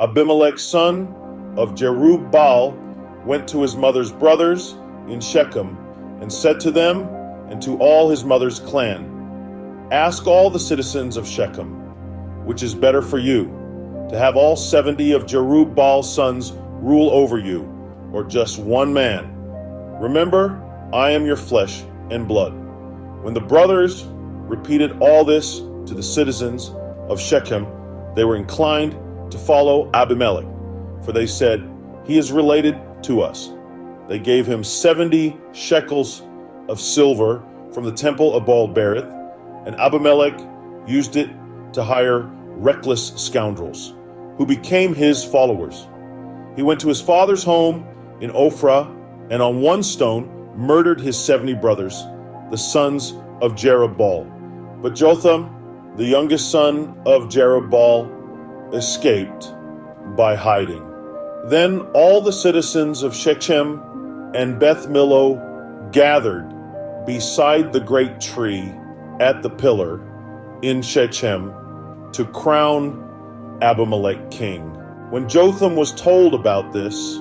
Abimelech, son of Jerubbaal, went to his mother's brothers in Shechem and said to them and to all his mother's clan, "Ask all the citizens of Shechem, which is better for you, to have all 70 of Jerubbaal's sons rule over you, or just one man. Remember, I am your flesh and blood." When the brothers repeated all this to the citizens of Shechem, they were inclined to follow Abimelech, for they said, "He is related to us." They gave him 70 shekels of silver from the temple of Baal-berith, and Abimelech used it to hire reckless scoundrels, who became his followers. He went to his father's home in Ophrah, and on one stone murdered his 70 brothers, the sons of Jerubbaal. But Jotham, the youngest son of Jerubbaal, escaped by hiding. Then all the citizens of Shechem and Beth Millo gathered beside the great tree at the pillar in Shechem to crown Abimelech king. When Jotham was told about this,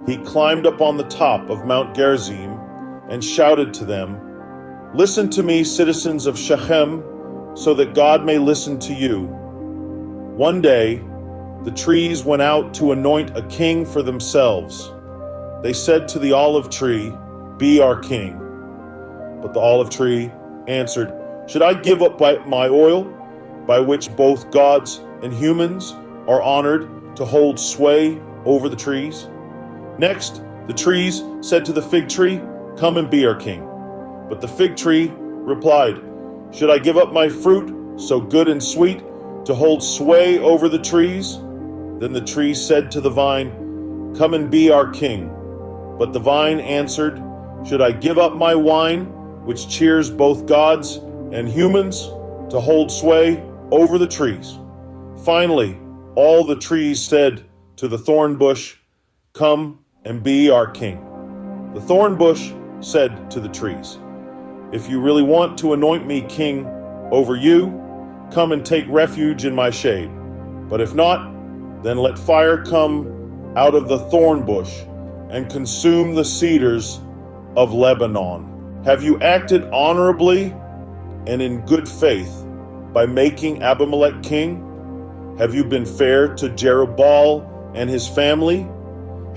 he climbed up on the top of Mount Gerizim and shouted to them, "Listen to me, citizens of Shechem, so that God may listen to you." One day, the trees went out to anoint a king for themselves. They said to the olive tree, "Be our king." But the olive tree answered, "Should I give up my oil, by which both gods and humans are honored, to hold sway over the trees?" Next, the trees said to the fig tree, "Come and be our king." But the fig tree replied, "Should I give up my fruit, so good and sweet, to hold sway over the trees?" Then the tree said to the vine, "Come and be our king." But the vine answered, "Should I give up my wine, which cheers both gods and humans, to hold sway over the trees?" Finally, all the trees said to the thorn bush, "Come and be our king." The thorn bush said to the trees, "If you really want to anoint me king over you, come and take refuge in my shade. But if not, then let fire come out of the thorn bush and consume the cedars of Lebanon." Have you acted honorably and in good faith by making Abimelech king? Have you been fair to Jerubbaal and his family?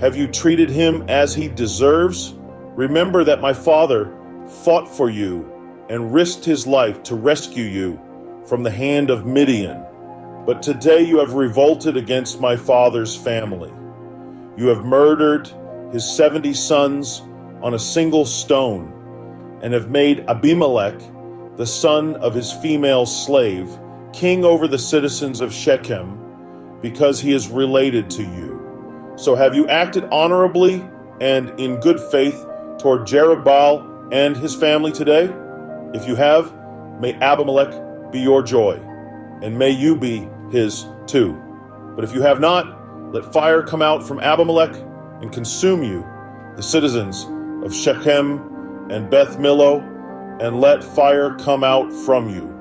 Have you treated him as he deserves? Remember that my father fought for you and risked his life to rescue you from the hand of Midian. But today you have revolted against my father's family. You have murdered his 70 sons on a single stone, and have made Abimelech, the son of his female slave, king over the citizens of Shechem, because he is related to you. So have you acted honorably and in good faith toward Jerubbaal and his family today? If you have, may Abimelech be your joy, and may you be his too. But if you have not, let fire come out from Abimelech and consume you, the citizens of Shechem and Beth Millo, and let fire come out from you,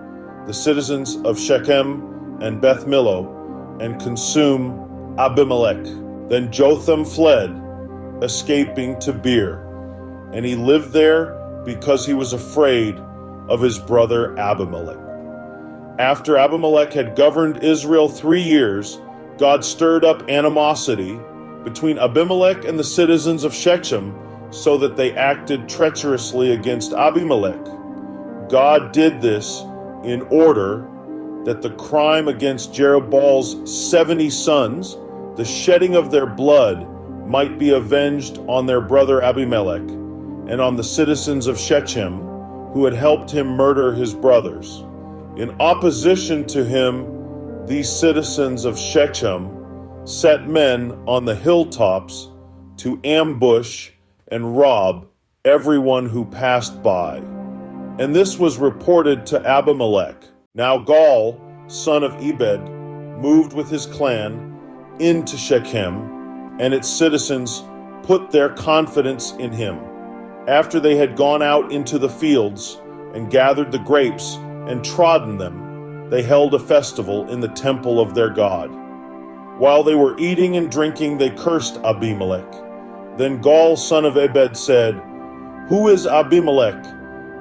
the citizens of Shechem and Beth Millo, and consume Abimelech. Then Jotham fled, escaping to Beer, and he lived there because he was afraid of his brother Abimelech. After Abimelech had governed Israel 3 years, God stirred up animosity between Abimelech and the citizens of Shechem, so that they acted treacherously against Abimelech. God did this in order that the crime against Jerubbaal's 70 sons, the shedding of their blood, might be avenged on their brother Abimelech and on the citizens of Shechem who had helped him murder his brothers. In opposition to him, these citizens of Shechem set men on the hilltops to ambush and rob everyone who passed by. And this was reported to Abimelech. Now Gaal, son of Ebed, moved with his clan into Shechem, and its citizens put their confidence in him. After they had gone out into the fields and gathered the grapes and trodden them, they held a festival in the temple of their God. While they were eating and drinking, they cursed Abimelech. Then Gaal, son of Ebed, said, "Who is Abimelech,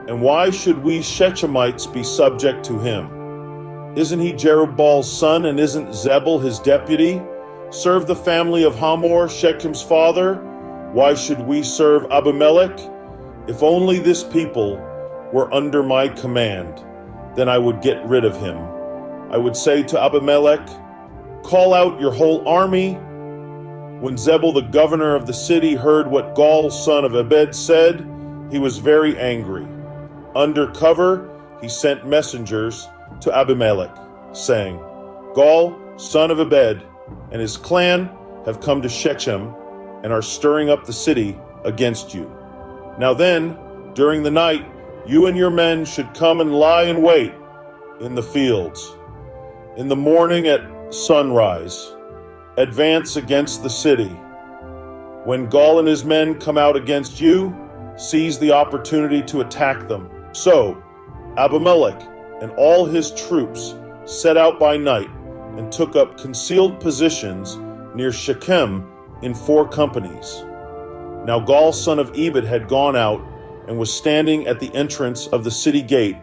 and why should we Shechemites be subject to him? Isn't he Jerubbaal's son, and isn't Zebul his deputy? Serve the family of Hamor, Shechem's father. Why should we serve Abimelech? If only this people were under my command, then I would get rid of him. I would say to Abimelech, 'Call out your whole army.'" When Zebul, the governor of the city, heard what Gaal, son of Ebed, said, he was very angry. Under cover, he sent messengers to Abimelech, saying, "Gaal, son of Ebed, and his clan have come to Shechem and are stirring up the city against you. Now then, during the night, you and your men should come and lie in wait in the fields. In the morning at sunrise, advance against the city. When Gaal and his men come out against you, seize the opportunity to attack them." So Abimelech and all his troops set out by night and took up concealed positions near Shechem in 4 companies. Now Gaal, son of Ebed, had gone out and was standing at the entrance of the city gate,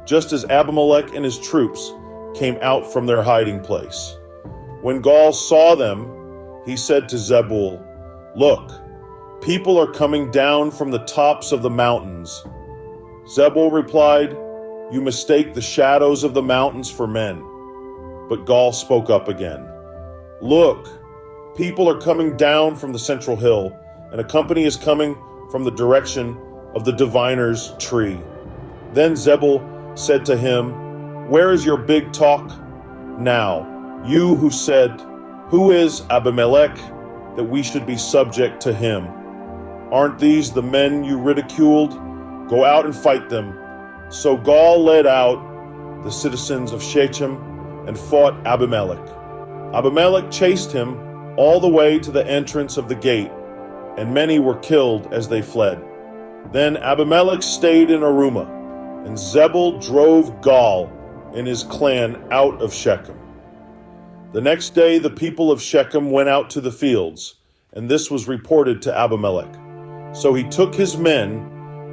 just as Abimelech and his troops came out from their hiding place. When Gaal saw them, he said to Zebul, "Look, people are coming down from the tops of the mountains." Zebul replied, "You mistake the shadows of the mountains for men." But Gaal spoke up again, "Look, people are coming down from the central hill, and a company is coming from the direction of the diviner's tree." Then Zebul said to him, "Where is your big talk now? You who said, 'Who is Abimelech, that we should be subject to him?' Aren't these the men you ridiculed? Go out and fight them." So Gaal led out the citizens of Shechem and fought Abimelech. Abimelech chased him all the way to the entrance of the gate, and many were killed as they fled. Then Abimelech stayed in Arumah, and Zebul drove Gaal and his clan out of Shechem. The next day the people of Shechem went out to the fields, and this was reported to Abimelech. So he took his men,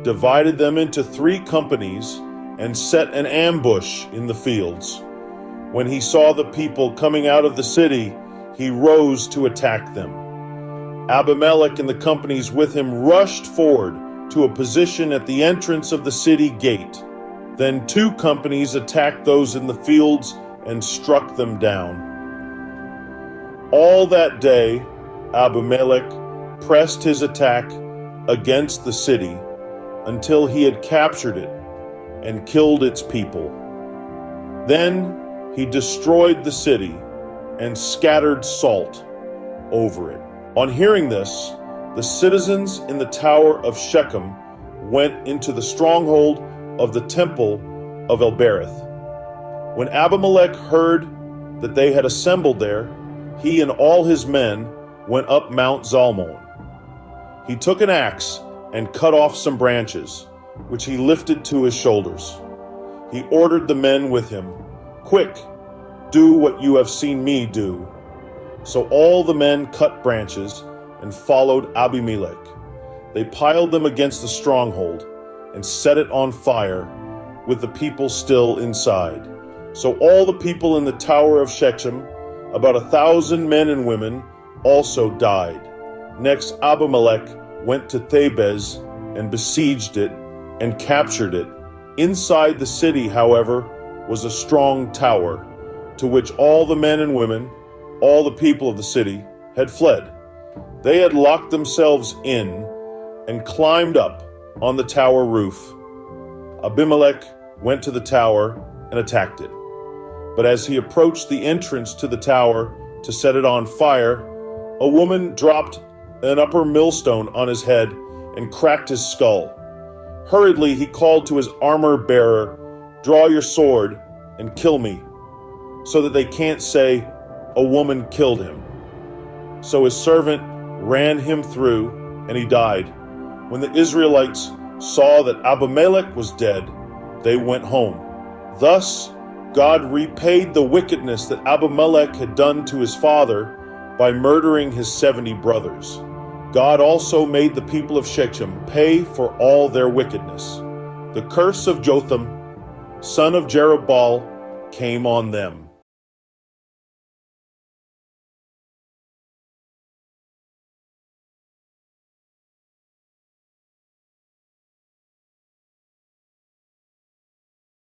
divided them into 3 companies, and set an ambush in the fields. When he saw the people coming out of the city, he rose to attack them. Abimelech and the companies with him rushed forward to a position at the entrance of the city gate. Then 2 companies attacked those in the fields and struck them down. All that day, Abimelech pressed his attack against the city until he had captured it and killed its people. Then he destroyed the city and scattered salt over it. On hearing this, the citizens in the tower of Shechem went into the stronghold of the temple of El-Berith. When Abimelech heard that they had assembled there, he and all his men went up Mount Zalmon. He took an axe and cut off some branches, which he lifted to his shoulders. He ordered the men with him, "Quick, do what you have seen me do." So all the men cut branches and followed Abimelech. They piled them against the stronghold and set it on fire, with the people still inside. So all the people in the tower of Shechem, about 1,000 men and women, also died. Next, Abimelech went to Thebez and besieged it and captured it. Inside the city, however, was a strong tower, to which all the men and women, all the people of the city, had fled. They had locked themselves in and climbed up on the tower roof. Abimelech went to the tower and attacked it. But as he approached the entrance to the tower to set it on fire, a woman dropped an upper millstone on his head and cracked his skull. Hurriedly he called to his armor-bearer, "Draw your sword and kill me, so that they can't say, 'A woman killed him.'" So his servant ran him through, and he died. When the Israelites saw that Abimelech was dead, they went home. Thus God repaid the wickedness that Abimelech had done to his father by murdering his 70 brothers. God also made the people of Shechem pay for all their wickedness. The curse of Jotham, son of Jerubbaal, came on them.